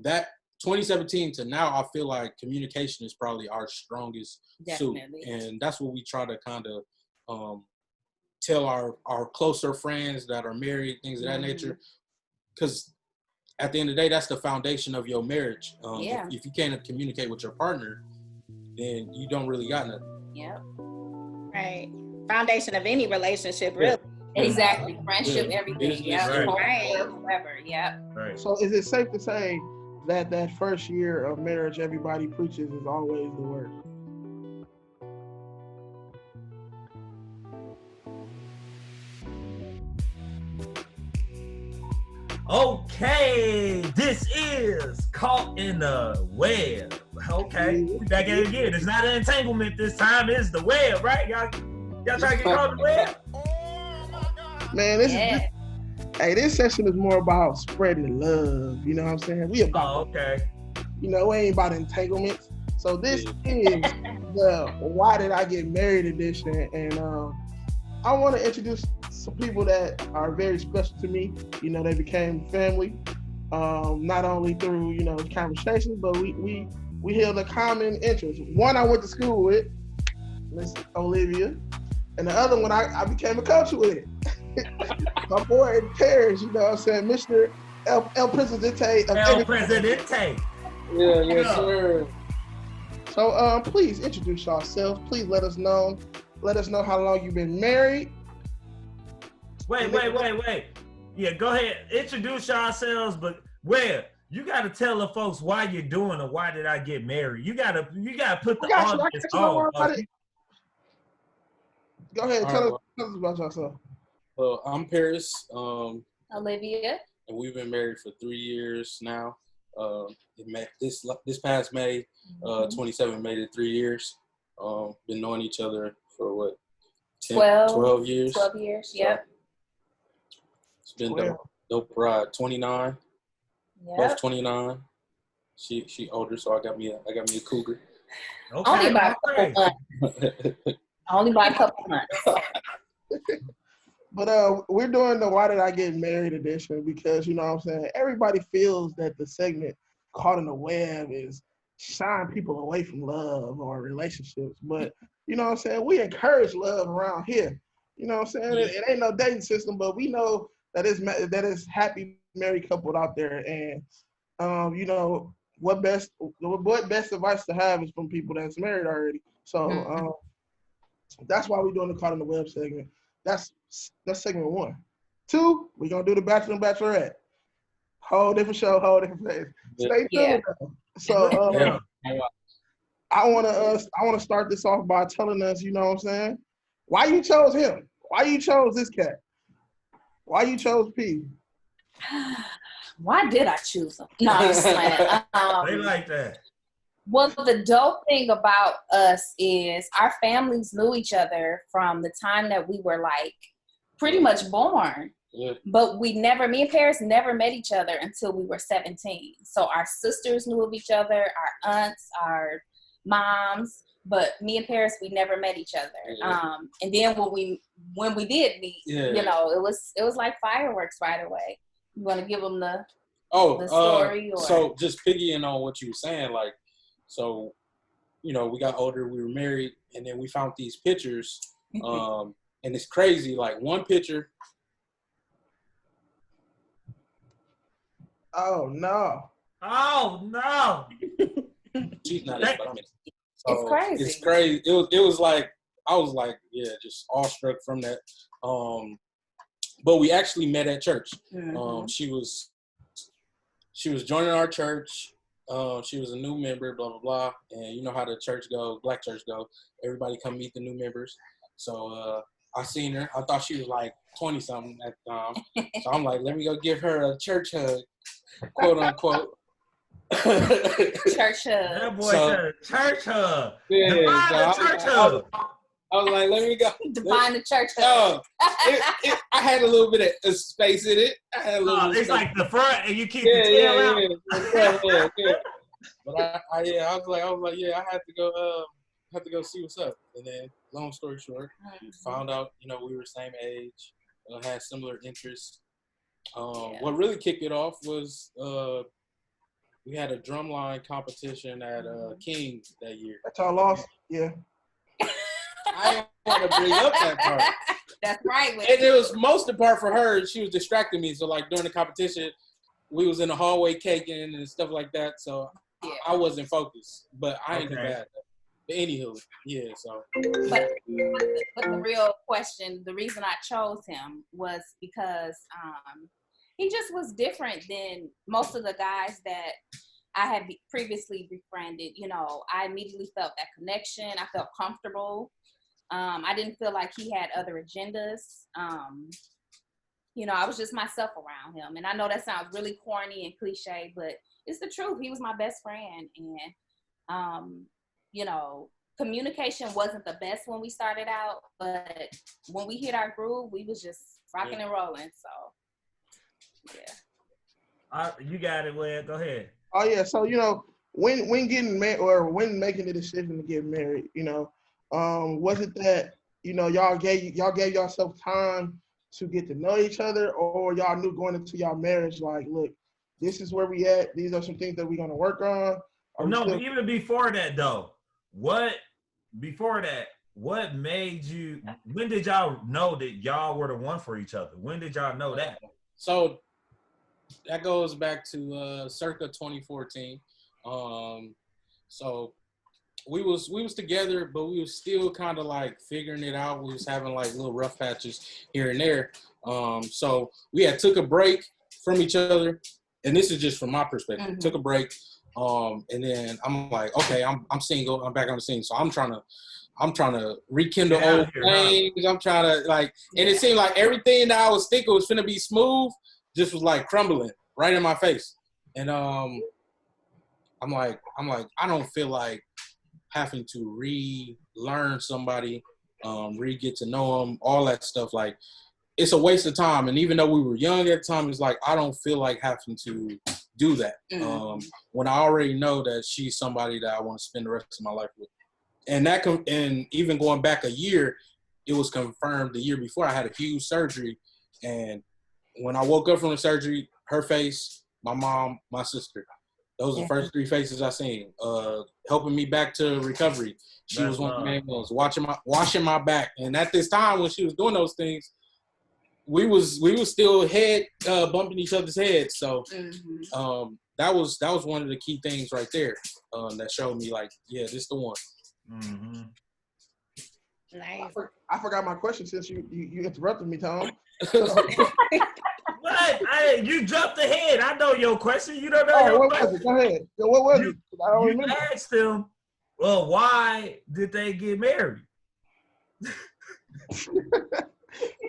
that 2017 to now, I feel like communication is probably our strongest suit, and that's what we try to kind of tell our closer friends that are married, things of that nature, because at the end of the day, that's the foundation of your marriage. If you can't communicate with your partner, then you don't really got nothing. Yep. Right. Foundation of any relationship, really. Exactly. Friendship, everything. Right. Whatever. Yeah. Right. So is it safe to say that first year of marriage everybody preaches is always the worst? Okay, this is Caught in the Web. Okay, we back at it again. It's not an entanglement this time, it's the web, right? Y'all trying to get caught in the web? Man, this session is more about spreading the love, you know what I'm saying? We about we ain't about entanglements. So this is the Why Did I Get Married edition, and I want to introduce some people that are very special to me. You know, they became family, not only through, conversations, but we held a common interest. One I went to school with, Miss Olivia, and the other one I became a coach with. My boy in Paris, you know what I'm saying, Mr. El Presidente. El Presidente. Yeah, yes, sir. So please introduce yourself. Please let us know how long you've been married. Wait. Yeah, go ahead. Introduce yourselves, but you got to tell the folks why you're doing or why did I get married. You got to put the audience on. Go ahead, tell us about yourself. I'm Paris. Olivia. And we've been married for 3 years now. This past May, 27 made it 3 years. Been knowing each other for what? 12 years. 12 years, yep. It's been dope ride. 29. Yep. Both 29. She older, so I got me a cougar. Okay. Only by a couple months. Only by a couple months. But we're doing the Why Did I Get Married edition because, you know what I'm saying, everybody feels that the segment Caught in the Web is shying people away from love or relationships. But, you know what I'm saying, we encourage love around here. You know what I'm saying? It ain't no dating system, but we know that is happy married couple out there. And, what best advice to have is from people that's married already. So that's why we're doing the Caught in the Web segment. That's segment 1. 2, we're gonna do the Bachelor and Bachelorette. Whole different show, whole different place. Stay tuned. So I wanna start this off by telling us, you know what I'm saying, why you chose him, why you chose this cat, why you chose P. Why did I choose him? No, I'm just playing. They like that. Well, the dope thing about us is our families knew each other from the time that we were like pretty much born. Yeah. But me and Paris never met each other until we were 17. So our sisters knew of each other, our aunts, our moms, but me and Paris, we never met each other. Yeah. And then when we did meet, it was like fireworks right away. You want to give them the story? So just piggying on what you were saying, like, so, we got older, we were married, and then we found these pictures, and it's crazy, like one picture. Oh, no. She's not it, but I mean, so it's crazy. It's crazy. It was like, I was like, just awestruck from that. But we actually met at church. Mm-hmm. She was joining our church. She was a new member, blah, blah, blah. And you know how the church go, black church go. Everybody come meet the new members. So I seen her. I thought she was like 20-something at the time. So I'm like, let me go give her a church hug, quote unquote. Church hug. That boy said a church hug. Yeah, Define the church hug. I was like, let me go. Define the church hug. I had a little bit of space in it. I had a little it's like the front and you keep the tail out. Yeah. But I was like, I had to go see what's up. And then, long story short, found out, we were the same age, had similar interests. What really kicked it off was we had a drumline competition at King that year. That's all lost. Yeah. I didn't want to bring up that part. That's right. And it was most of the part for her. She was distracting me. So like during the competition, we was in the hallway caking and stuff like that. So I wasn't focused. But I ain't do bad. But anywho, yeah. So. But the real question, the reason I chose him was because he just was different than most of the guys that I had previously befriended. You know, I immediately felt that connection. I felt comfortable. I didn't feel like he had other agendas. You know, I was just myself around him. And I know that sounds really corny and cliche, but it's the truth. He was my best friend. And, you know, communication wasn't the best when we started out, but when we hit our groove, we was just rocking and rolling. So, yeah. You got it, Wes. Go ahead. Oh, yeah. So, you know, when getting married or when making the decision to get married, you know, was it that, you know, y'all gave yourself time to get to know each other, or y'all knew going into y'all marriage, like, look, this is where we at. These are some things that we're going to work on. No, but even before that, though, what made you, when did y'all know that y'all were the one for each other? When did y'all know that? So that goes back to circa 2014. So we was together, but we was still kind of like figuring it out. We was having like little rough patches here and there. So we had took a break from each other, and this is just from my perspective. Mm-hmm. Took a break, and then I'm like, okay, I'm single. I'm back on the scene, so I'm trying to rekindle old things. I'm trying to like, and it seemed like everything that I was thinking was finna be smooth just was like crumbling right in my face. And I'm like, I don't feel like having to relearn somebody, get to know them, all that stuff. Like, it's a waste of time. And even though we were young at the time, it's like, I don't feel like having to do that. When I already know that she's somebody that I want to spend the rest of my life with. And and even going back a year, it was confirmed the year before. I had a huge surgery. And when I woke up from the surgery, her face, my mom, my sister, those are the first three faces I seen. Helping me back to recovery. She was one of the main ones, washing my back. And at this time when she was doing those things, we was still head bumping each other's heads. So that was one of the key things right there that showed me like, yeah, this is the one. Mm-hmm. Nice. I forgot my question since you interrupted me, Tom. What? You jumped ahead. I know your question. You don't know your question. Was it? Go ahead. What was it? I don't remember. You asked them, well, why did they get married?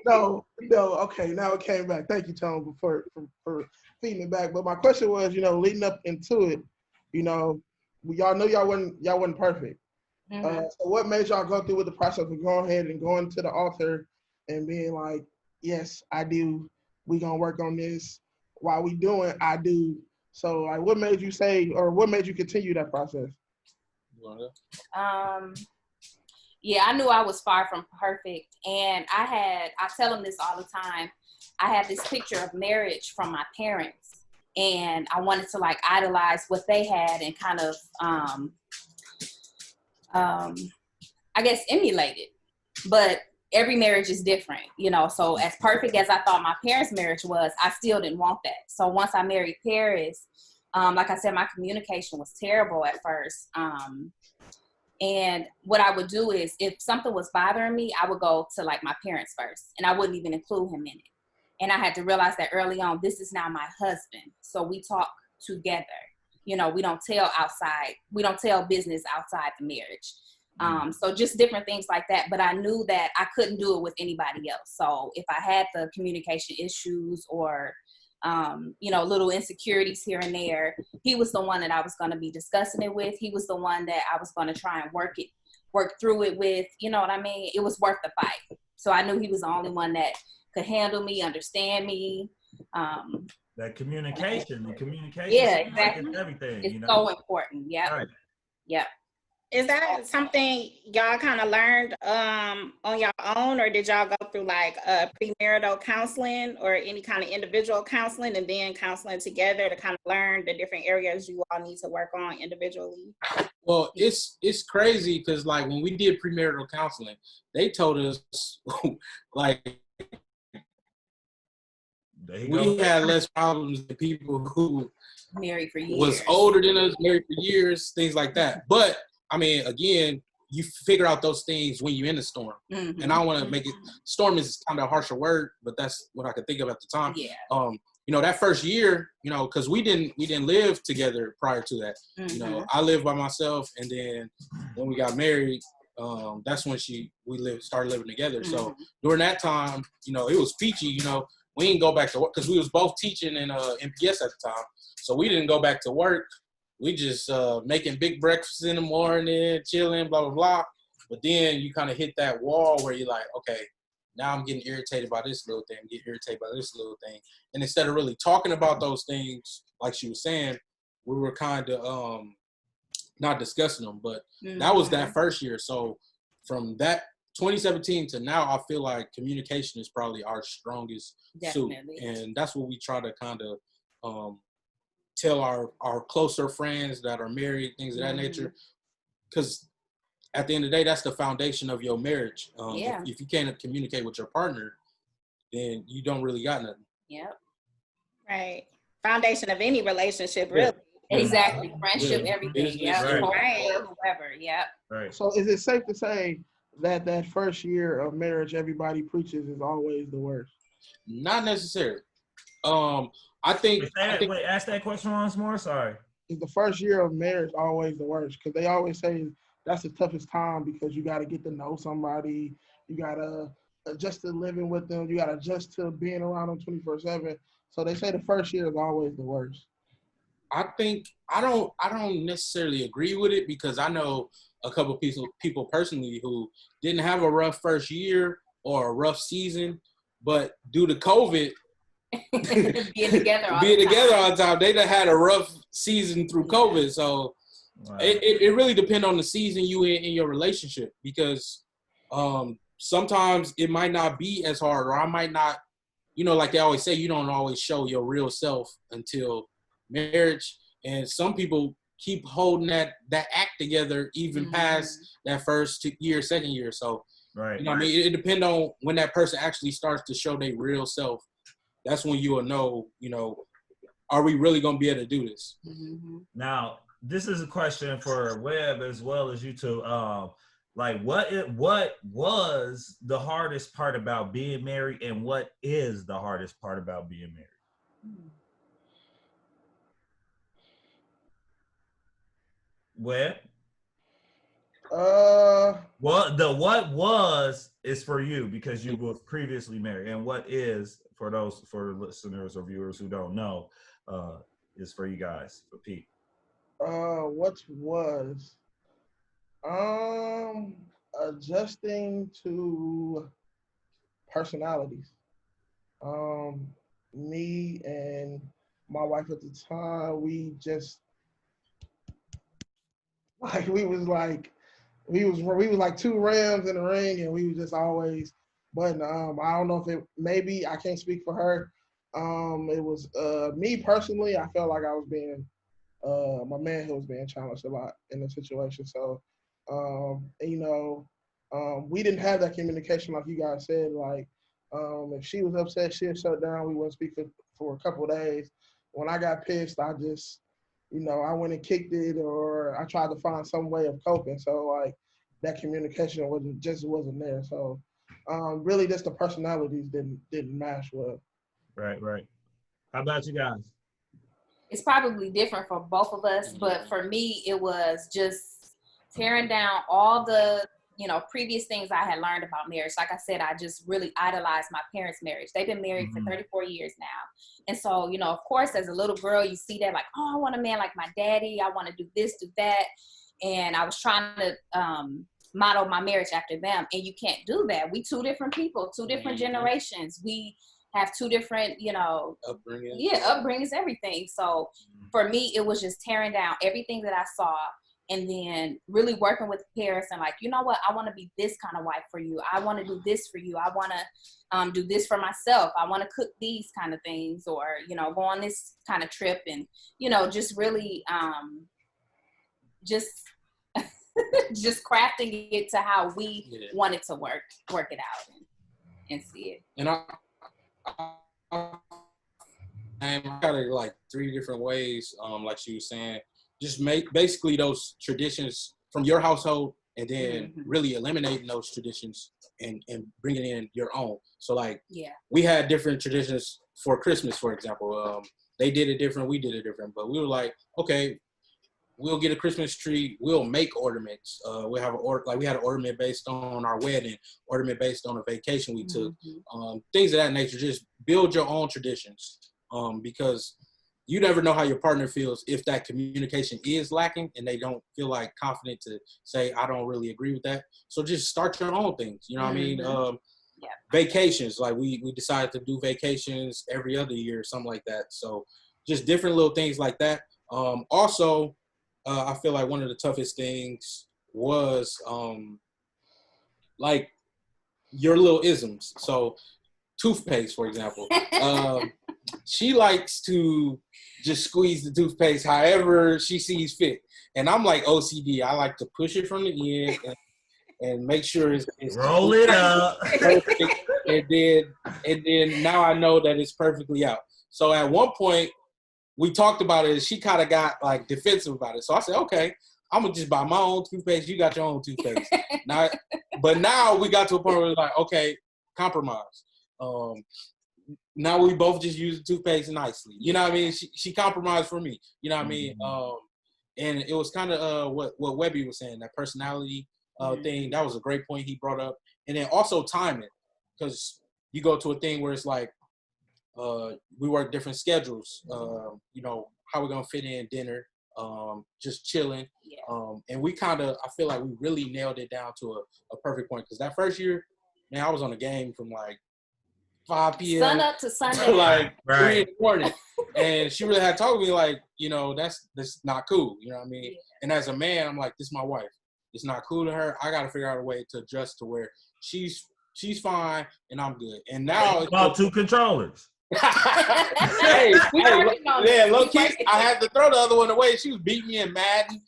No. Okay, now it came back. Thank you, Tom, for feeding it back. But my question was, you know, leading up into it, you know, y'all know y'all wasn't perfect. Mm-hmm. So what made y'all go through with the process of going ahead and going to the altar and being like, yes, I do. We gonna work on this. While we doing, I do. So like, what made you say, or what made you continue that process? Yeah, I knew I was far from perfect, and I tell them this all the time. I had this picture of marriage from my parents, and I wanted to like idolize what they had and kind of, I guess, emulate it. But every marriage is different, you know, so as perfect as I thought my parents' marriage was, I still didn't want that. So once I married Paris, like I said, my communication was terrible at first. And what I would do is if something was bothering me, I would go to like my parents first, and I wouldn't even include him in it. And I had to realize that early on, this is now my husband. So we talk together. You know, we don't tell business outside the marriage. So just different things like that. But I knew that I couldn't do it with anybody else. So if I had the communication issues or, you know, little insecurities here and there, he was the one that I was going to be discussing it with. He was the one that I was going to try and work through it with. You know what I mean? It was worth the fight. So I knew he was the only one that could handle me, understand me. That communication, yeah, exactly. Everything. It's you know? so important. Yeah. Right. Yeah. Is that something y'all kind of learned on your own, or did y'all go through like premarital counseling or any kind of individual counseling and then counseling together to kind of learn the different areas you all need to work on individually? Well, it's crazy because like when we did premarital counseling, they told us like we had less problems than people who married for years, was older than us, married for years, things like that. But I mean, again, you figure out those things when you're in the storm. Mm-hmm. And I want to make it, storm is kind of a harsher word, but that's what I could think of at the time. Yeah. You know, that first year, you know, because we didn't live together prior to that. Mm-hmm. You know, I lived by myself, and then when we got married, that's when started living together. Mm-hmm. So during that time, you know, it was peachy. You know, we didn't go back to work because we was both teaching in MPS at the time. So we didn't go back to work. We just making big breakfasts in the morning, chilling, blah, blah, blah. But then you kind of hit that wall where you're like, okay, now I'm getting irritated by this little thing, getting irritated by this little thing. And instead of really talking about those things, like she was saying, we were kind of not discussing them. But that was that first year. So from that 2017 to now, I feel like communication is probably our strongest suit. And that's what we try to kind of tell our closer friends that are married, things of that nature. Because at the end of the day, that's the foundation of your marriage. If you can't communicate with your partner, then you don't really got nothing. Yep. Right. Foundation of any relationship, really. Yeah. Exactly. Friendship, everything. Yeah. Right. Whoever. Yeah. Right. So is it safe to say that first year of marriage everybody preaches is always the worst? Not necessarily. I think. Wait, ask that question once more. Sorry. Is the first year of marriage always the worst? Because they always say that's the toughest time because you got to get to know somebody. You got to adjust to living with them. You got to adjust to being around them 24/7. So they say the first year is always the worst. I think I don't necessarily agree with it because I know a couple people personally who didn't have a rough first year or a rough season, but due to COVID, being together all the time, they done had a rough season through COVID. So it really depends on the season you in your relationship because sometimes it might not be as hard, or I might not, you know, like they always say, you don't always show your real self until marriage. And some people keep holding that act together even past that first year, second year. So, right. You know what I mean? It depends on when that person actually starts to show their real self. That's when you will know, you know, are we really going to be able to do this? Mm-hmm. Now, this is a question for Webb as well as you two. Like, what was the hardest part about being married, and what is the hardest part about being married? Webb? What was is for you because you were previously married, and what is for listeners or viewers who don't know is for you guys, for Pete. What was adjusting to personalities. Me and my wife at the time, we just like we was like two rams in the ring, and we was just always. But I don't know if it. Maybe I can't speak for her. It was me personally. I felt like I was being my manhood was being challenged a lot in the situation. So, you know, we didn't have that communication like you guys said. Like, if she was upset, she'd shut down. We wouldn't speak for a couple of days. When I got pissed, I just, you know, I went and kicked it, or I tried to find some way of coping. So, like, that communication wasn't there. So, really, just the personalities didn't match well. Right. How about you guys? It's probably different for both of us, but for me, it was just tearing down all the, you know, previous things I had learned about marriage. Like I said, I just really idolized my parents' marriage. They've been married for 34 years now. And so, you know, of course, as a little girl, you see that like, oh, I want a man like my daddy. I want to do this, do that. And I was trying to model my marriage after them. And you can't do that. We two different people, two different generations. We have two different, you know, upbringings, everything. So for me, it was just tearing down everything that I saw and then really working with Paris and like, you know what, I want to be this kind of wife for you. I want to do this for you. I want to do this for myself. I want to cook these kind of things, or, you know, go on this kind of trip, and, you know, just really just crafting it to how we want it to work it out and see it. And I got it like 3 different ways, like she was saying. Just make basically those traditions from your household, and then really eliminating those traditions and bringing in your own. So like, we had different traditions for Christmas, for example. They did it different, we did it different, but we were like, okay, we'll get a Christmas tree. We'll make ornaments. We had an ornament based on our wedding, ornament based on a vacation we took, things of that nature. Just build your own traditions, because you never know how your partner feels if that communication is lacking and they don't feel like confident to say, I don't really agree with that. So just start your own things. You know what I mean? Vacations, like we decided to do vacations every other year, something like that. So just different little things like that. Also, I feel like one of the toughest things was like your little isms. So toothpaste, for example. She likes to just squeeze the toothpaste however she sees fit. And I'm like OCD. I like to push it from the end and make sure it's roll it up. Perfect. And then now I know that it's perfectly out. So at one point, we talked about it, and she kind of got like defensive about it. So I said, okay, I'm gonna just buy my own toothpaste. You got your own toothpaste. But now we got to a point where it's like, okay, compromise. Now we both just use the toothpaste nicely. You know what I mean? She compromised for me. You know what I mean? And it was kind of what Webby was saying, that personality thing. That was a great point he brought up. And then also timing, because you go to a thing where it's like, we work different schedules. You know, how we're gonna fit in dinner, just chilling. And we kind of, I feel like we really nailed it down to a perfect point. Because that first year, man, I was on a game from like 5 p.m. Sun up to Sunday. To like 3 in the morning. And she really had talked to me like, you know, that's not cool. You know what I mean? And as a man, I'm like, this is my wife. It's not cool to her. I got to figure out a way to adjust to where she's fine and I'm good. And now it's about 2 controllers. Low key, I had to throw the other one away. She was beating me in Madden.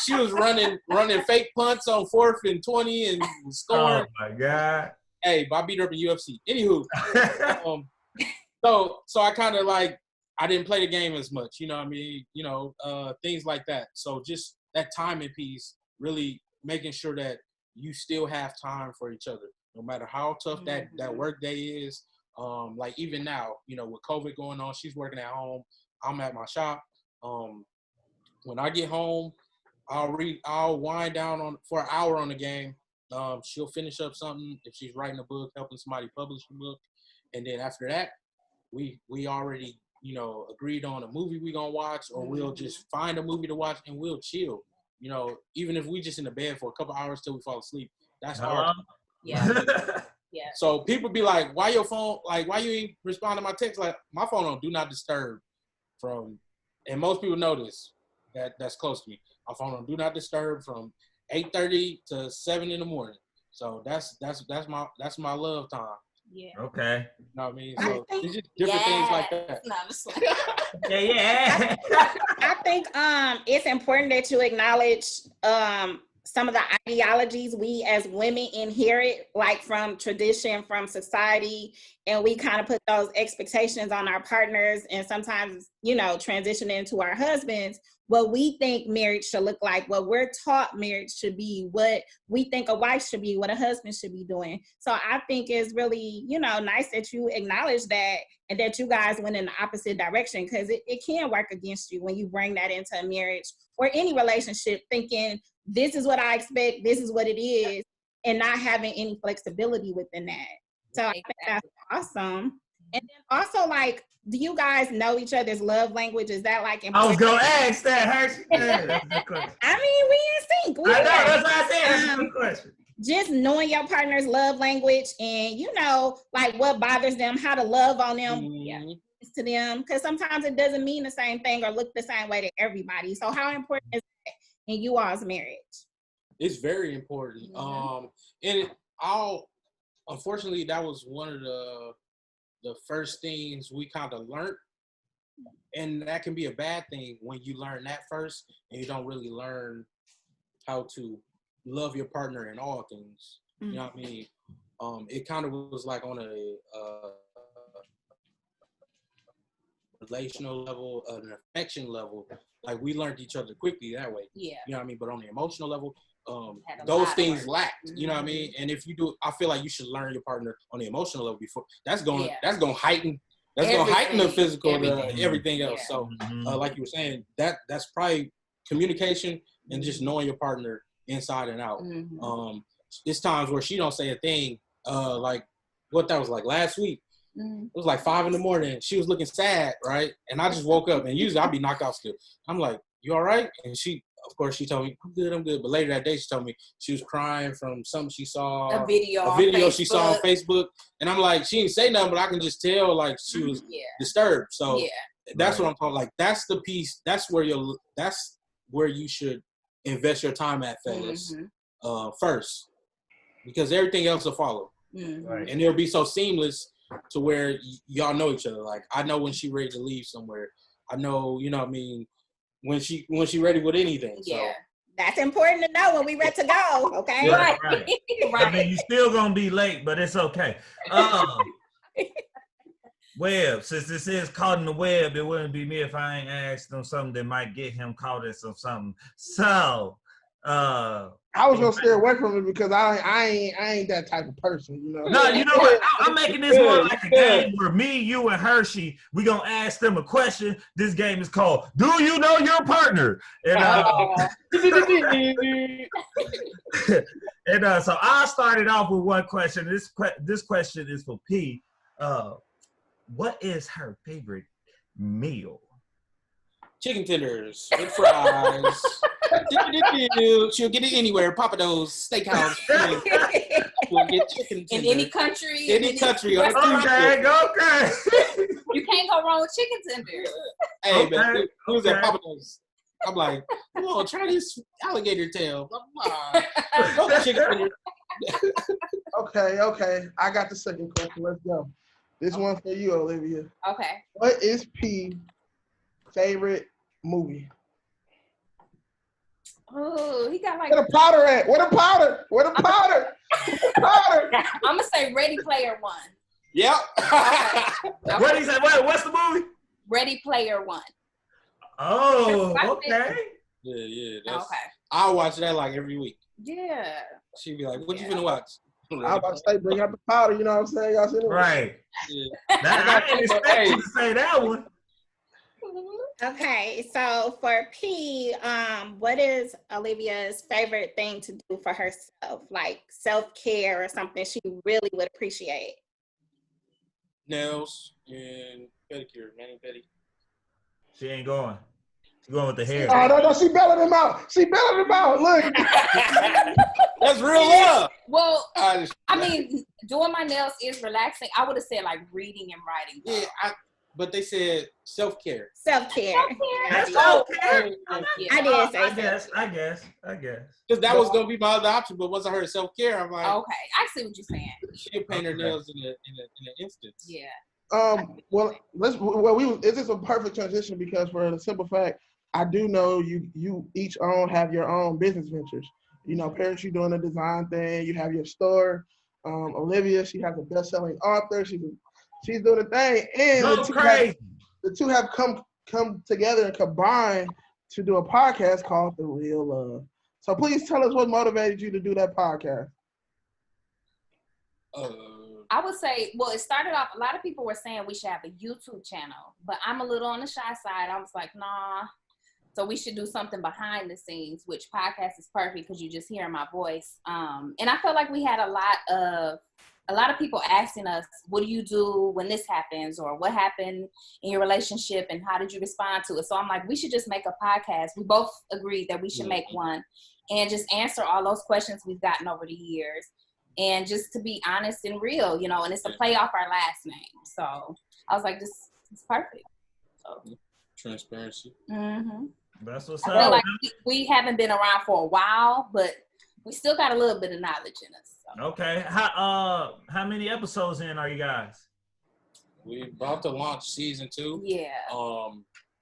She was running fake punts on 4th and 20 and scoring. Oh my God. Hey, but I beat her up in UFC. Anywho, so I kind of like, I didn't play the game as much, you know what I mean? You know, things like that. So just that timing piece, really making sure that you still have time for each other, no matter how tough that work day is. Like even now, you know, with COVID going on, she's working at home. I'm at my shop. When I get home, I'll wind down for an hour on the game. She'll finish up something if she's writing a book, helping somebody publish a book. And then after that, we already, you know, agreed on a movie we're gonna watch, or we'll just find a movie to watch and we'll chill. You know, even if we just in the bed for a couple hours till we fall asleep, that's hard. Yeah. So people be like, why your phone, like, why you ain't respond to my text? Like, my phone on do not disturb from, and most people know this, that's close to me. My phone on do not disturb from 8:30 to 7 in the morning. So that's my love time. Yeah. Okay. You know what I mean? So it's just different things like that. Yeah. I think it's important that you acknowledge some of the ideologies we as women inherit, like from tradition, from society, and we kind of put those expectations on our partners, and sometimes, you know, transition into our husbands, what we think marriage should look like, what we're taught marriage should be, what we think a wife should be, what a husband should be doing. So I think it's really, you know, nice that you acknowledge that and that you guys went in the opposite direction, because it can work against you when you bring that into a marriage or any relationship, thinking this is what I expect, this is what it is, and not having any flexibility within that. So I think that's awesome. And then also, like, do you guys know each other's love language? Is that like important? I was gonna ask that, Hershey. That's a good question. I mean, we in sync. I know, that's what I said. That's a good question. Just knowing your partner's love language and, you know, like what bothers them, how to love on them, to them. Because sometimes it doesn't mean the same thing or look the same way to everybody. So how important is that in you all's marriage? It's very important. And unfortunately, that was one of the first things we kind of learned. And that can be a bad thing when you learn that first and you don't really learn how to love your partner in all things. You know what I mean? It kind of was like on a relational level, an affection level. Like we learned each other quickly that way. Yeah. You know what I mean? But on the emotional level, those things lacked. You know what I mean? And if you do, I feel like you should learn your partner on the emotional level before. That's going to heighten. That's going to heighten the physical, everything else. Yeah. So, like you were saying, that's probably communication and just knowing your partner inside and out. It's times where she don't say a thing. Like what that was like last week. It was like 5 a.m. She was looking sad, right? And I just woke up, and usually I'd be knocked out still. I'm like, "You all right?" And she, of course, she told me, I'm good. But later that day, she told me she was crying from something she saw, a video she saw on Facebook. And I'm like, she didn't say nothing, but I can just tell like she was disturbed. So that's what I'm talking. Like that's the piece. That's where you should invest your time at, fellas, first, because everything else will follow, and it'll be so seamless to where y'all know each other. Like I know when she ready to leave somewhere. I know, you know what I mean, when she ready with anything. So. Yeah. That's important to know when we ready to go, okay? Right. I mean, you still gonna be late, but it's okay. Web, since this is caught in the web, it wouldn't be me if I ain't asked him something that might get him caught in something. So, I was gonna stay away from it because I ain't that type of person, you know. No, you know what? I'm making this more like a game where me, you, and Hershey, we gonna ask them a question. This game is called "Do You Know Your Partner?" And so I started off with one question. This question is for P. What is her favorite meal? Chicken tenders with fries. She'll get it anywhere. Papados, steakhouse. We'll get chicken tenders. In any country. Any country. Okay. You can't go wrong with chicken tenders. Hey, man, who's at Papados? I'm like, come on, try this alligator tail. Blah, blah. Chicken tenders. Okay. I got the second question. Let's go. This one for you, Olivia. Okay. What is P favorite movie? Oh, he got like. Where the powder at? Where the powder? I'm gonna say Ready Player One. Yep. Okay. What did he say? What's the movie? Ready Player One. Oh, okay. Yeah. Okay. I'll watch that like every week. Yeah. She'd be like, "What you finna watch?" I was about to say, bring out the powder. You know what I'm saying? Y'all see that? Right. Yeah. I didn't expect you to say that one. Okay, so for P, what is Olivia's favorite thing to do for herself, like self-care or something she really would appreciate? Nails and pedicure, mani-pedi. She ain't going. She's going with the hair. Oh, no, she belling him out. Look. That's real love. Well, I mean, doing my nails is relaxing. I would have said like reading and writing. Yeah, but they said self-care. Self-care. That's self-care. I did say I guess. Because that was gonna be my other option, but once I heard self-care, I'm like, okay, I see what you're saying. She'll paint her nails in an instance. Yeah. This is a perfect transition because for the simple fact, I do know you each have your own business ventures. You know, Paris, you're doing a design thing. You have your store. Olivia, she has a best-selling author. She's doing a thing, and the two have come together and combined to do a podcast called The Real Love. So please tell us what motivated you to do that podcast. I would say, well, it started off, a lot of people were saying we should have a YouTube channel, but I'm a little on the shy side. I was like, nah. So we should do something behind the scenes, which podcast is perfect because you just hear my voice. And I felt like we had a lot of people asking us, what do you do when this happens? Or what happened in your relationship and how did you respond to it? So I'm like, we should just make a podcast. We both agreed that we should make one and just answer all those questions we've gotten over the years. And just to be honest and real, you know, and it's a play off our last name. So I was like, this is perfect. So. Transparency. Mm-hmm. That's what's I up. feel like we haven't been around for a while, but we still got a little bit of knowledge in us. So. Okay. How many episodes in are you guys? We're about to launch season 2. Yeah.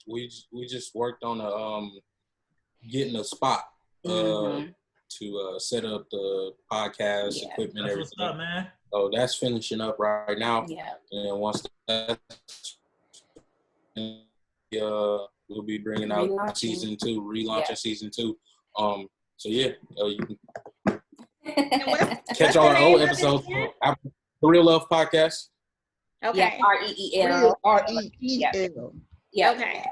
We just worked on getting a spot to set up the podcast equipment. That's everything. What's up, man? So that's finishing up right now. Yeah. And once that's we'll be bringing out season 2, relaunching season 2. So yeah, you can catch all our old episodes on the Real Love Podcast. Okay. Yeah, REEL. REEL. Yeah. Okay.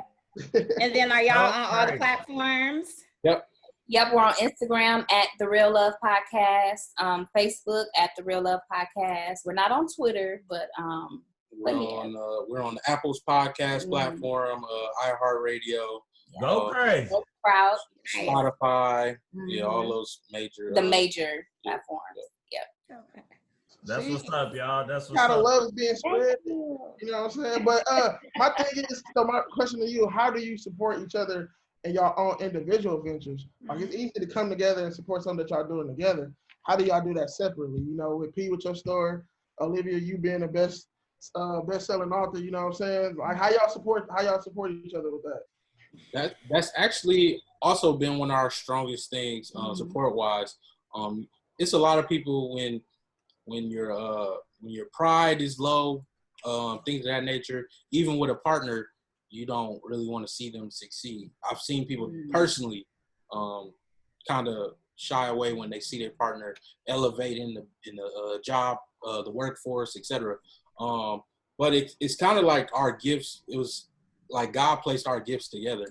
And then are y'all on all the platforms? Yep. Yep, we're on Instagram at The Real Love Podcast, Facebook at The Real Love Podcast. We're not on Twitter, but we're on the Apple's podcast platform, iHeartRadio, Go crazy, Go Proud, Spotify, all those major platforms. Yep. Okay. That's what's up, y'all. That's what's Kind of up. love is being spread. You know what I'm saying? But my thing is, so my question to you: how do you support each other in your own individual ventures? Like it's easy to come together and support something that y'all doing together. How do y'all do that separately? You know, with P with your store, Olivia, you being the best-selling author. You know what I'm saying? Like how y'all support each other with that? That's actually also been one of our strongest things, support-wise. It's a lot of people when your pride is low, things of that nature. Even with a partner, you don't really want to see them succeed. I've seen people personally kind of shy away when they see their partner elevate in the job, the workforce, etc. But it's kind of like our gifts. It was like God placed our gifts together.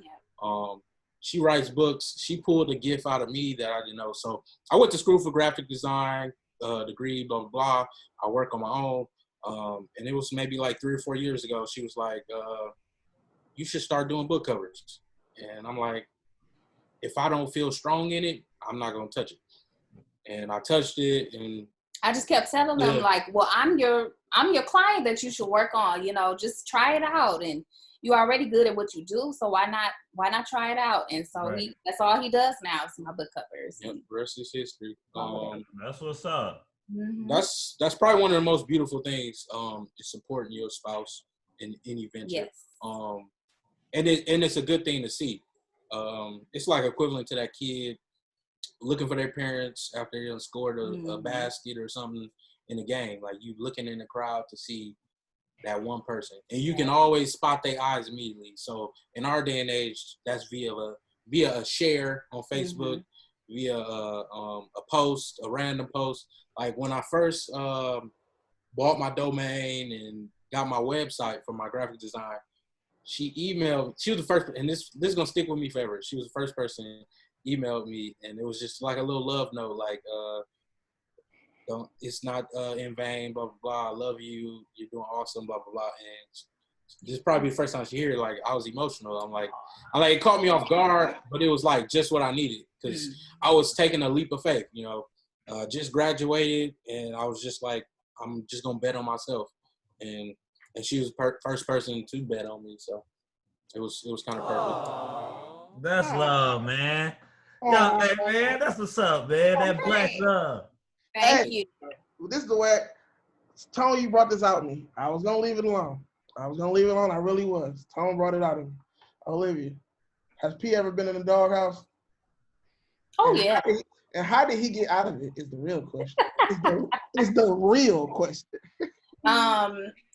She writes books. She pulled a gift out of me that I didn't know. So I went to school for graphic design, degree, blah, blah, blah. I work on my own. And it was maybe like 3 or 4 years ago. She was like, you should start doing book covers. And I'm like, if I don't feel strong in it, I'm not going to touch it. And I touched it, and I just kept telling them like, well, I'm your client that you should work on, just try it out. And you're already good at what you do, so why not try it out? And so that's all he does now is my book covers. Yep, the rest is history. That's what's up. That's probably one of the most beautiful things, is supporting your spouse in any venture. Yes. And it's a good thing to see. It's like equivalent to that kid looking for their parents after they scored a basket or something in the game. Like you looking in the crowd to see that one person, and you can always spot their eyes immediately. So in our day and age, that's via a share on Facebook, via a post, a random post. Like when I first bought my domain and got my website for my graphic design, she emailed. She was the first, and this is gonna stick with me forever. She was the first person emailed me, and it was just like a little love note, like it's not in vain, blah blah blah. I love you. You're doing awesome, blah blah blah. And this is probably the first time she heard it. Like I was emotional. I'm like it caught me off guard, but it was like just what I needed because I was taking a leap of faith. Just graduated, and I was just like, I'm just gonna bet on myself, and she was the first person to bet on me. So it was kind of perfect. That's love, man. Yo, hey, man, that's what's up, man. That black love. Thank you. This is the way, Tone, you brought this out of me. I was going to leave it alone. I really was. Tone brought it out of me. Olivia, has P ever been in the doghouse? Oh, yeah. How did he get out of it is the real question. It's the real question.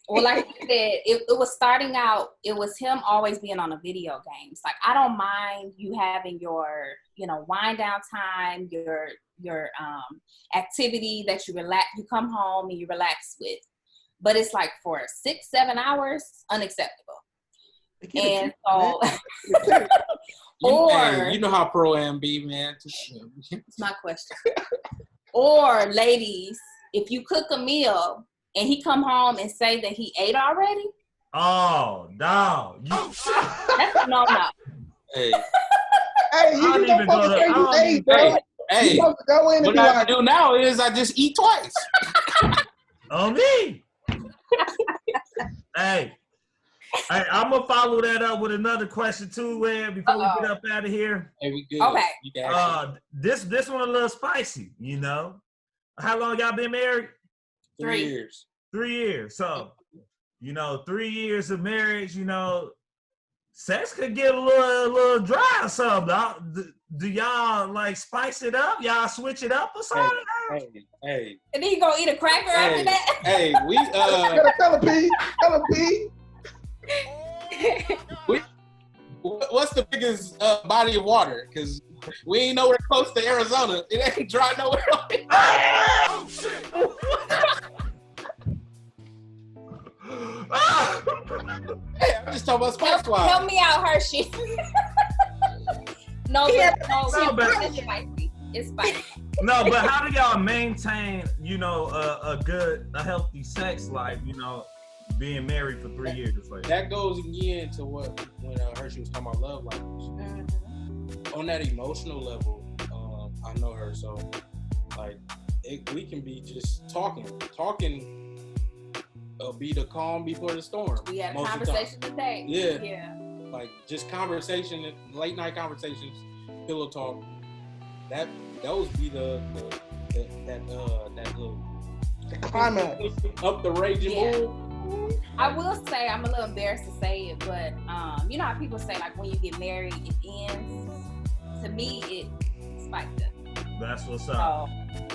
Well, like you said, it was starting out, it was him always being on the video games. Like, I don't mind you having your, wind down time, your activity that you come home and you relax with. But it's like for 6-7 hours, unacceptable. And so, you know how pro-am be, man. It's my question. Or ladies, if you cook a meal and he come home and say that he ate already. Oh, no. That's a no-no. Hey. Hey, you don't supposed to say you ate, bro. Hey, you supposed to go in and what I do now is I just eat twice. On me. Hey. I'm gonna follow that up with another question too, Web, before we get up out of here. Hey, we good. Okay. This one a little spicy, you know. How long y'all been married? 3 years. 3 years. So, 3 years of marriage, sex could get a little dry or something. Do y'all like spice it up? Y'all switch it up or something? Hey. And then you gonna eat a cracker after that? Hey, we tell a P. What's the biggest body of water? Because we ain't nowhere close to Arizona. It ain't dry nowhere. Oh, shit. Hey, I'm just talking about Spice Squad. Help me out, Hershey. No, it's spicy. It's spicy. No, but how do y'all maintain, a healthy sex life, being married for 3 years? Like that goes again to when Hershey was talking about love language. Mm-hmm. On that emotional level, I know her, so like we can be just talking. Be the calm before the storm. We had a conversation today. Yeah. Like just conversation, late night conversations, pillow talk. Those be that little climax up the raging bull. I will say, I'm a little embarrassed to say it, but you know how people say like when you get married it ends. To me, it spiked up. That's what's up. Oh,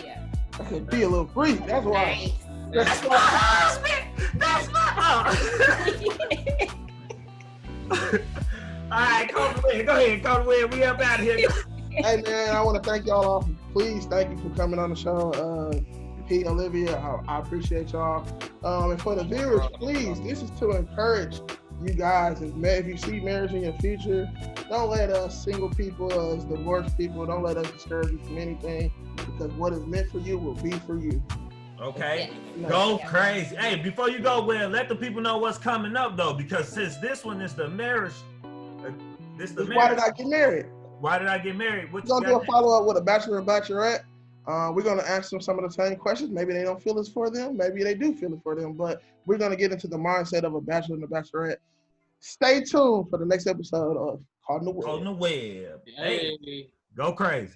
yeah. I could be a little freak. That's why. That's my All right, Coach Wynn, go ahead, Coach Wynn. We up out of here. Hey man, I want to thank y'all all. Please, thank you for coming on the show. P, Olivia, I appreciate y'all. And for the viewers, please, this is to encourage you guys. If you see marriage in your future, don't let us single people, us divorced people, don't let us discourage you from anything, because what is meant for you will be for you. Okay, go crazy. Hey, before you go, let the people know what's coming up though, because since this one is the marriage, Why did I get married? Why did I get married? We're gonna do a follow up with a bachelor and bachelorette. We're gonna ask them some of the same questions. Maybe they don't feel it's for them. Maybe they do feel it for them. But we're gonna get into the mindset of a bachelor and a bachelorette. Stay tuned for the next episode of Caught in the Web. Hey, go crazy.